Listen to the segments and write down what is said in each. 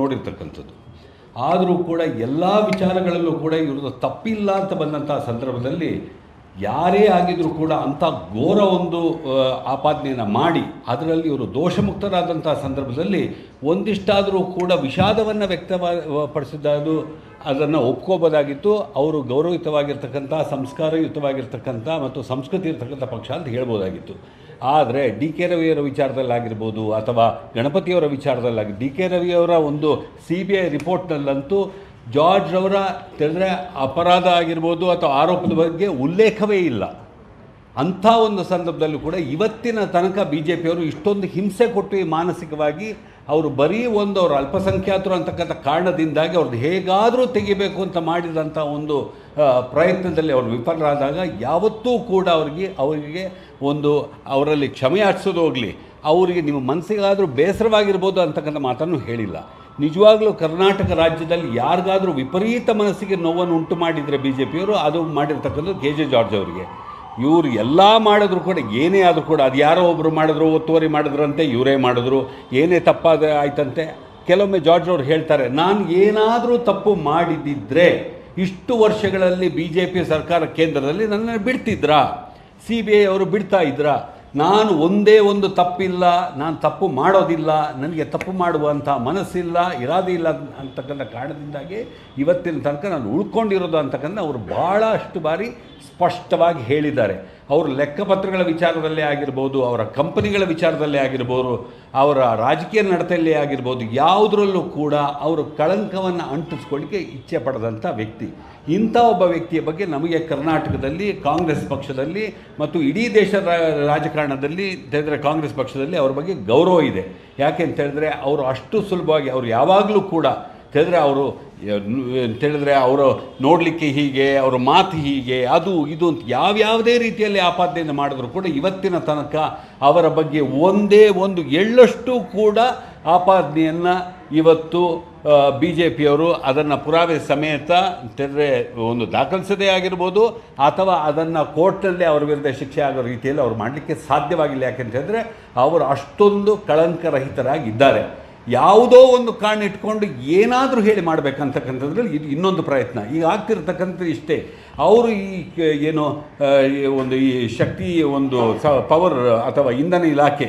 ನೋಡಿರ್ತಕ್ಕಂಥದ್ದು. ಆದರೂ ಕೂಡ ಎಲ್ಲ ವಿಚಾರಗಳಲ್ಲೂ ಕೂಡ ಇವ್ರದ್ದು ತಪ್ಪಿಲ್ಲ ಅಂತ ಬಂದಂಥ ಸಂದರ್ಭದಲ್ಲಿ ಯಾರೇ ಆಗಿದ್ರೂ ಕೂಡ ಅಂಥ ಘೋರ ಒಂದು ಆಪಾದನೆಯನ್ನು ಮಾಡಿ ಅದರಲ್ಲಿ ಇವರು ದೋಷಮುಕ್ತರಾದಂಥ ಸಂದರ್ಭದಲ್ಲಿ ಒಂದಿಷ್ಟಾದರೂ ಕೂಡ ವಿಷಾದವನ್ನು ವ್ಯಕ್ತಪಡಿಸಿದ್ದು ಅದನ್ನು ಒಪ್ಕೋಬೋದಾಗಿತ್ತು. ಅವರು ಗೌರವಯುತವಾಗಿರ್ತಕ್ಕಂಥ, ಸಂಸ್ಕಾರಯುತವಾಗಿರ್ತಕ್ಕಂಥ ಮತ್ತು ಸಂಸ್ಕೃತಿ ಇರ್ತಕ್ಕಂಥ ಪಕ್ಷ ಅಂತ ಹೇಳ್ಬೋದಾಗಿತ್ತು. ಆದರೆ ಡಿ ಕೆ ರವಿಯವರ ವಿಚಾರದಲ್ಲಾಗಿರ್ಬೋದು ಅಥವಾ ಗಣಪತಿಯವರ ವಿಚಾರದಲ್ಲಾಗಿ ಡಿ ಕೆ ರವಿಯವರ ಒಂದು CBI ರಿಪೋರ್ಟ್ನಲ್ಲಂತೂ ಜಾರ್ಜ್ ಅವರ ತಿಳಿದ್ರೆ ಅಪರಾಧ ಆಗಿರ್ಬೋದು ಅಥವಾ ಆರೋಪದ ಬಗ್ಗೆ ಉಲ್ಲೇಖವೇ ಇಲ್ಲ. ಅಂಥ ಒಂದು ಸಂದರ್ಭದಲ್ಲೂ ಕೂಡ ಇವತ್ತಿನ ತನಕ BJPಯವರು ಇಷ್ಟೊಂದು ಹಿಂಸೆ ಕೊಟ್ಟು ಮಾನಸಿಕವಾಗಿ ಅವರು ಬರೀ ಒಂದು ಅವರು ಅಲ್ಪಸಂಖ್ಯಾತರು ಅಂತಕ್ಕಂಥ ಕಾರಣದಿಂದಾಗಿ ಅವ್ರದ್ದು ಹೇಗಾದರೂ ತೆಗಿಬೇಕು ಅಂತ ಮಾಡಿದಂಥ ಒಂದು ಪ್ರಯತ್ನದಲ್ಲಿ ಅವರು ವಿಫಲರಾದಾಗ ಯಾವತ್ತೂ ಕೂಡ ಅವರಿಗೆ ಒಂದು ಅವರಲ್ಲಿ ಕ್ಷಮೆ ಯಾಚಿಸೋದು ಹೋಗಲಿ, ಅವರಿಗೆ ನಿಮ್ಮ ಮನಸ್ಸಿಗಾದರೂ ಬೇಸರವಾಗಿರ್ಬೋದು ಅಂತಕ್ಕಂಥ ಮಾತನ್ನು ಹೇಳಿಲ್ಲ. ನಿಜವಾಗ್ಲೂ ಕರ್ನಾಟಕ ರಾಜ್ಯದಲ್ಲಿ ಯಾರಿಗಾದರೂ ವಿಪರೀತ ಮನಸ್ಸಿಗೆ ನೋವನ್ನು ಉಂಟು ಮಾಡಿದರೆ BJPಯವರು ಅದು ಮಾಡಿರ್ತಕ್ಕಂಥದ್ದು KJ ಜಾರ್ಜ್ ಅವರಿಗೆ. ಇವರು ಎಲ್ಲ ಮಾಡಿದ್ರು ಕೂಡ ಏನೇ ಆದರೂ ಕೂಡ ಅದು ಯಾರೋ ಒಬ್ಬರು ಮಾಡಿದ್ರು, ಒತ್ತುವರಿ ಮಾಡಿದ್ರಂತೆ, ಇವರೇ ಮಾಡಿದ್ರು, ಏನೇ ತಪ್ಪಾದ ಆಯ್ತಂತೆ. ಕೆಲವೊಮ್ಮೆ ಜಾರ್ಜ್ ಅವರು ಹೇಳ್ತಾರೆ, ನಾನು ಏನಾದರೂ ತಪ್ಪು ಮಾಡಿದ್ದಿದ್ದರೆ ಇಷ್ಟು ವರ್ಷಗಳಲ್ಲಿ BJP ಸರ್ಕಾರ ಕೇಂದ್ರದಲ್ಲಿ ನನ್ನನ್ನು ಬಿಡ್ತಿದ್ರಾ, CBI ಅವರು ಬಿಡ್ತಾ ಇದ್ರಾ? ನಾನು ಒಂದೇ ಒಂದು ತಪ್ಪಿಲ್ಲ, ನಾನು ತಪ್ಪು ಮಾಡೋದಿಲ್ಲ, ನನಗೆ ತಪ್ಪು ಮಾಡುವಂಥ ಮನಸ್ಸಿಲ್ಲ, ಇರಾದೆ ಇಲ್ಲ ಅಂತಕ್ಕಂಥ ಕಾರಣದಿಂದಾಗಿ ಇವತ್ತಿನ ತನಕ ನಾನು ಉಳ್ಕೊಂಡಿರೋದು ಅಂತಕ್ಕಂಥ ಅವರು ಭಾಳಷ್ಟು ಬಾರಿ ಸ್ಪಷ್ಟವಾಗಿ ಹೇಳಿದ್ದಾರೆ. ಅವರು ಲೆಕ್ಕಪತ್ರಗಳ ವಿಚಾರದಲ್ಲೇ ಆಗಿರ್ಬೋದು, ಅವರ ಕಂಪನಿಗಳ ವಿಚಾರದಲ್ಲೇ ಆಗಿರ್ಬೋದು, ಅವರ ರಾಜಕೀಯ ನಡತೆಯಲ್ಲೇ ಆಗಿರ್ಬೋದು, ಯಾವುದರಲ್ಲೂ ಕೂಡ ಅವರು ಕಳಂಕವನ್ನು ಅಂಟಿಸ್ಕೊಳ್ಳಿಕ್ಕೆ ಇಚ್ಛೆ ಪಡೆದಂಥ ವ್ಯಕ್ತಿ. ಇಂಥ ಒಬ್ಬ ವ್ಯಕ್ತಿಯ ಬಗ್ಗೆ ನಮಗೆ ಕರ್ನಾಟಕದಲ್ಲಿ ಕಾಂಗ್ರೆಸ್ ಪಕ್ಷದಲ್ಲಿ ಮತ್ತು ಇಡೀ ದೇಶದ ರಾಜಕಾರಣದಲ್ಲಿ ಹೇಳಿದ್ರೆ ಕಾಂಗ್ರೆಸ್ ಪಕ್ಷದಲ್ಲಿ ಅವ್ರ ಬಗ್ಗೆ ಗೌರವ ಇದೆ. ಯಾಕೆ ಅಂತ ಹೇಳಿದ್ರೆ ಅವರು ಅಷ್ಟು ಸುಲಭವಾಗಿ ಅವರು ಯಾವಾಗಲೂ ಕೂಡ ಹೇಳಿದ್ರೆ ಅವರು ಹೇಳಿದ್ರೆ ಅವರು ನೋಡಲಿಕ್ಕೆ ಹೀಗೆ, ಅವರ ಮಾತು ಹೀಗೆ, ಅದು ಇದು ಅಂತ ಯಾವ್ಯಾವುದೇ ರೀತಿಯಲ್ಲಿ ಆಪಾದನೆಯನ್ನು ಮಾಡಿದ್ರು ಕೂಡ ಇವತ್ತಿನ ತನಕ ಅವರ ಬಗ್ಗೆ ಒಂದೇ ಒಂದು ಎಳ್ಳಷ್ಟು ಕೂಡ ಆಪಾದನೆಯನ್ನು ಇವತ್ತು BJPಯವರು ಅದನ್ನು ಪುರಾವೆ ಸಮೇತ ಹೇಳಿದ್ರೆ ಒಂದು ದಾಖಲಿಸದೇ ಆಗಿರ್ಬೋದು ಅಥವಾ ಅದನ್ನು ಕೋರ್ಟ್ನಲ್ಲೇ ಅವರ ವಿರುದ್ಧ ಶಿಕ್ಷೆ ಆಗೋ ರೀತಿಯಲ್ಲಿ ಅವ್ರು ಮಾಡಲಿಕ್ಕೆ ಸಾಧ್ಯವಾಗಿಲ್ಲ. ಯಾಕೆಂತ ಹೇಳಿದ್ರೆ ಅವರು ಅಷ್ಟೊಂದು ಕಳಂಕರಹಿತರಾಗಿದ್ದಾರೆ. ಯಾವುದೋ ಒಂದು ಕಾರಣ ಇಟ್ಕೊಂಡು ಏನಾದರೂ ಹೇಳಿ ಮಾಡಬೇಕಂತಕ್ಕಂಥದ್ರಲ್ಲಿ ಇದು ಇನ್ನೊಂದು ಪ್ರಯತ್ನ. ಈಗ ಆಗ್ತಿರ್ತಕ್ಕಂಥದ್ದು ಇಷ್ಟೇ, ಅವರು ಏನು ಒಂದು ಈ ಶಕ್ತಿ ಒಂದು ಪವರ್ ಅಥವಾ ಇಂಧನ ಇಲಾಖೆ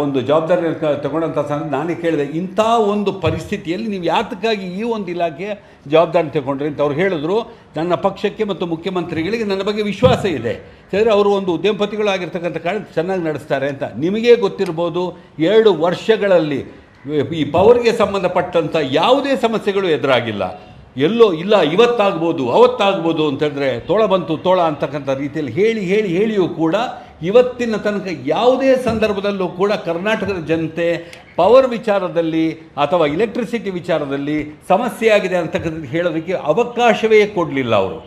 ಒಂದು ಜವಾಬ್ದಾರಿ ತಗೊಂಡಂಥ ನಾನೇ ಕೇಳಿದೆ, ಇಂಥ ಒಂದು ಪರಿಸ್ಥಿತಿಯಲ್ಲಿ ನೀವು ಯಾತಕ್ಕಾಗಿ ಈ ಒಂದು ಇಲಾಖೆಯ ಜವಾಬ್ದಾರಿ ತಗೊಂಡ್ರಿ ಅಂತ ಅವ್ರು ಹೇಳಿದ್ರು. ನನ್ನ ಪಕ್ಷಕ್ಕೆ ಮತ್ತು ಮುಖ್ಯಮಂತ್ರಿಗಳಿಗೆ ನನ್ನ ಬಗ್ಗೆ ವಿಶ್ವಾಸ ಇದೆ, ಹೇಳಿದ್ರೆ ಅವರು ಒಂದು ಉದ್ಯಮಪತಿಗಳಾಗಿರ್ತಕ್ಕಂಥ ಕಾರಣ ಚೆನ್ನಾಗಿ ನಡೆಸ್ತಾರೆ ಅಂತ. ನಿಮಗೇ ಗೊತ್ತಿರ್ಬೋದು, 2 ವರ್ಷಗಳಲ್ಲಿ ಈ ಪವರ್ಗೆ ಸಂಬಂಧಪಟ್ಟಂಥ ಯಾವುದೇ ಸಮಸ್ಯೆಗಳು ಎದುರಾಗಿಲ್ಲ. ಎಲ್ಲೋ ಇಲ್ಲ ಇವತ್ತಾಗ್ಬೋದು ಅವತ್ತಾಗ್ಬೋದು ಅಂತಂದರೆ ತೋಳ ಬಂತು ತೋಳ ಅಂತಕ್ಕಂಥ ರೀತಿಯಲ್ಲಿ ಹೇಳಿಯೂ ಕೂಡ ಇವತ್ತಿನ ತನಕ ಯಾವುದೇ ಸಂದರ್ಭದಲ್ಲೂ ಕೂಡ ಕರ್ನಾಟಕದ ಜನತೆ ಪವರ್ ವಿಚಾರದಲ್ಲಿ ಅಥವಾ ಇಲೆಕ್ಟ್ರಿಸಿಟಿ ವಿಚಾರದಲ್ಲಿ ಸಮಸ್ಯೆ ಆಗಿದೆ ಅಂತಕ್ಕಂಥದ್ದು ಹೇಳೋದಕ್ಕೆ ಅವಕಾಶವೇ ಕೊಡಲಿಲ್ಲ ಅವರು.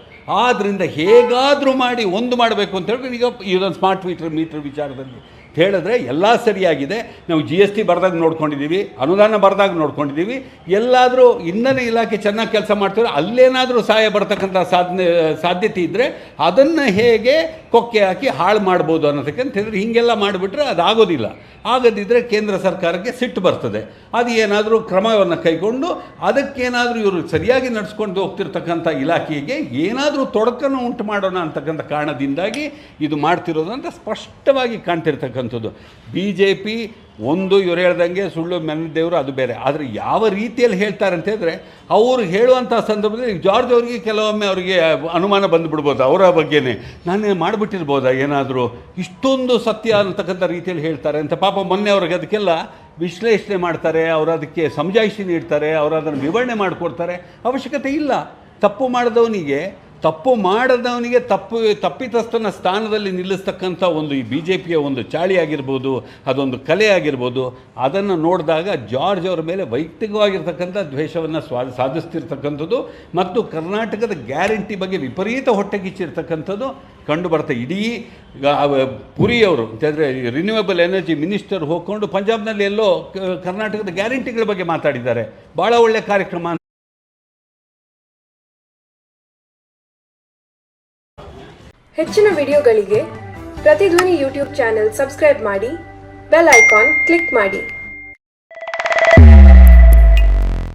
ಆದ್ದರಿಂದ ಹೇಗಾದರೂ ಮಾಡಿ ಒಂದು ಮಾಡಬೇಕು ಅಂತ ಹೇಳಿದ್ರೆ ಈಗ ಇದೊಂದು ಸ್ಮಾರ್ಟ್ ಮೀಟರ್ ವಿಚಾರದಲ್ಲಿ ಹೇಳಿದ್ರೆ ಎಲ್ಲ ಸರಿಯಾಗಿದೆ. ನಾವು GST ಬರ್ದಾಗ ನೋಡ್ಕೊಂಡಿದ್ದೀವಿ, ಅನುದಾನ ಬರ್ದಾಗ ನೋಡ್ಕೊಂಡಿದ್ದೀವಿ. ಎಲ್ಲಾದರೂ ಇಂಧನ ಇಲಾಖೆ ಚೆನ್ನಾಗಿ ಕೆಲಸ ಮಾಡ್ತಾರೆ, ಅಲ್ಲೇನಾದರೂ ಸಹಾಯ ಬರ್ತಕ್ಕಂಥ ಸಾಧ್ಯತೆ ಇದ್ದರೆ ಅದನ್ನು ಹೇಗೆ ಕೊಕ್ಕೆ ಹಾಕಿ ಹಾಳು ಮಾಡ್ಬೋದು ಅನ್ನೋದಕ್ಕಂತ ಹೇಳಿದ್ರೆ ಹೀಗೆಲ್ಲ ಮಾಡಿಬಿಟ್ರೆ ಅದಾಗೋದಿಲ್ಲ. ಆಗದಿದ್ದರೆ ಕೇಂದ್ರ ಸರ್ಕಾರಕ್ಕೆ ಸಿಟ್ಟು ಬರ್ತದೆ. ಅದು ಏನಾದರೂ ಕ್ರಮವನ್ನು ಕೈಗೊಂಡು ಅದಕ್ಕೇನಾದರೂ ಇವರು ಸರಿಯಾಗಿ ನಡೆಸ್ಕೊಂಡು ಹೋಗ್ತಿರ್ತಕ್ಕಂಥ ಇಲಾಖೆಗೆ ಏನಾದರೂ ತೊಡಕನ್ನು ಉಂಟು ಮಾಡೋಣ ಅಂತಕ್ಕಂಥ ಕಾರಣದಿಂದಾಗಿ ಇದು ಮಾಡ್ತಿರೋದು ಅಂತ ಸ್ಪಷ್ಟವಾಗಿ ಕಾಣ್ತಿರ್ತಕ್ಕಂಥದ್ದು. BJP ಒಂದು ಇವರು ಹೇಳ್ದಂಗೆ ಸುಳ್ಳು ಮೆನದೇವರು ಅದು ಬೇರೆ. ಆದರೆ ಯಾವ ರೀತಿಯಲ್ಲಿ ಹೇಳ್ತಾರೆ ಅಂತ ಹೇಳಿದ್ರೆ ಅವರು ಹೇಳುವಂಥ ಸಂದರ್ಭದಲ್ಲಿ ಜಾರ್ಜ್ ಅವರಿಗೆ ಕೆಲವೊಮ್ಮೆ ಅವರಿಗೆ ಅನುಮಾನ ಬಂದುಬಿಡ್ಬೋದು, ಅವರ ಬಗ್ಗೆನೇ ನಾನೇ ಮಾಡಿಬಿಟ್ಟಿರ್ಬೋದಾ ಏನಾದರೂ, ಇಷ್ಟೊಂದು ಸತ್ಯ ಅಂತಕ್ಕಂಥ ರೀತಿಯಲ್ಲಿ ಹೇಳ್ತಾರೆ ಅಂತ. ಪಾಪ ಮೊನ್ನೆ ಅವ್ರಿಗೆ ಅದಕ್ಕೆಲ್ಲ ವಿಶ್ಲೇಷಣೆ ಮಾಡ್ತಾರೆ, ಅವರು ಅದಕ್ಕೆ ಸಮಜಾಯಿಷಿ ನೀಡ್ತಾರೆ, ಅವರು ಅದನ್ನು ವಿವರಣೆ ಮಾಡಿಕೊಡ್ತಾರೆ. ಅವಶ್ಯಕತೆ ಇಲ್ಲ. ತಪ್ಪು ಮಾಡದವನಿಗೆ ತಪ್ಪಿತಸ್ಥನ ಸ್ಥಾನದಲ್ಲಿ ನಿಲ್ಲಿಸ್ತಕ್ಕಂಥ ಒಂದು ಈ BJPಯ ಒಂದು ಚಾಳಿ ಆಗಿರ್ಬೋದು, ಅದೊಂದು ಕಲೆ ಆಗಿರ್ಬೋದು. ಅದನ್ನು ನೋಡಿದಾಗ ಜಾರ್ಜ್ ಅವರ ಮೇಲೆ ವೈಯಕ್ತಿಕವಾಗಿರ್ತಕ್ಕಂಥ ದ್ವೇಷವನ್ನು ಸಾಧಿಸ್ತಿರ್ತಕ್ಕಂಥದ್ದು ಮತ್ತು ಕರ್ನಾಟಕದ ಗ್ಯಾರಂಟಿ ಬಗ್ಗೆ ವಿಪರೀತ ಹೊಟ್ಟೆಗಿಚ್ಚಿರ್ತಕ್ಕಂಥದ್ದು ಕಂಡು ಬರುತ್ತೆ. ಇಡೀ ಪುರಿಯವರು ಅಂತಂದರೆ ರಿನ್ಯೂವೇಬಲ್ ಎನರ್ಜಿ ಮಿನಿಸ್ಟರ್ ಹೋಗ್ಕೊಂಡು ಪಂಜಾಬ್ನಲ್ಲಿ ಎಲ್ಲೋ ಕರ್ನಾಟಕದ ಗ್ಯಾರಂಟಿಗಳ ಬಗ್ಗೆ ಮಾತಾಡಿದ್ದಾರೆ. ಭಾಳ ಒಳ್ಳೆಯ ಕಾರ್ಯಕ್ರಮ. ಹೆಚ್ಚಿನ ವಿಡಿಯೋಗಳಿಗೆ ಪ್ರತಿಧ್ವನಿ ಯೂಟ್ಯೂಬ್ ಚಾನೆಲ್ ಸಬ್ಸ್ಕ್ರೈಬ್ ಮಾಡಿ, ಬೆಲ್ ಐಕಾನ್ ಕ್ಲಿಕ್ ಮಾಡಿ.